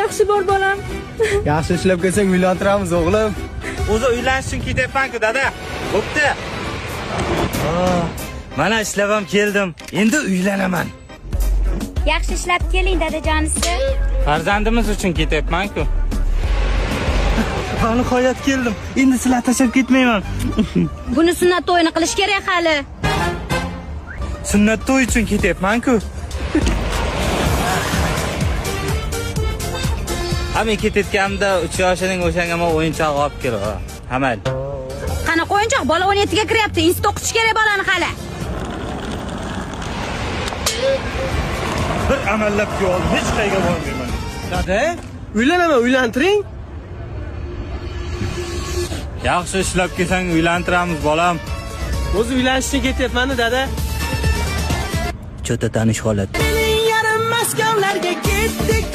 Yaxshi bor bolam. Yaxshi ishlab kelsang uylantiramiz o'g'lim. O'zi uylanish uchun ketyapman-ku, dada. Bo'pti. Mana ishlab ham keldim. Endi uylanaman. Yaxshi ishlab keling dadajonisi. Farzandimiz uchun ketyapman-ku. Ha, nihoyat keldim. Endi sizlar tashlab ketmayman. Buni sunnat to'yini qilish kerak hali. Sunnat to'y uchun ketyapman-ku. Men ketayotganimda 3 yoshining o'shanga men o'yinchoq olib keldi. Hamal. Qanaqa o'yinchoq? Bola 17 ga kiryapti. Institut o'qitish kerak bolani hali. Bir amallab ko'rdim, hech qayerga bormayman. Dada, uylanaman, uylantiring. Yaxshi ishlab kelsang uylantiramiz, bolam. O'zi uylanishga ketyapman-da, dada. Cho'ta tanish holat. Yarim maskovlarga ketdik.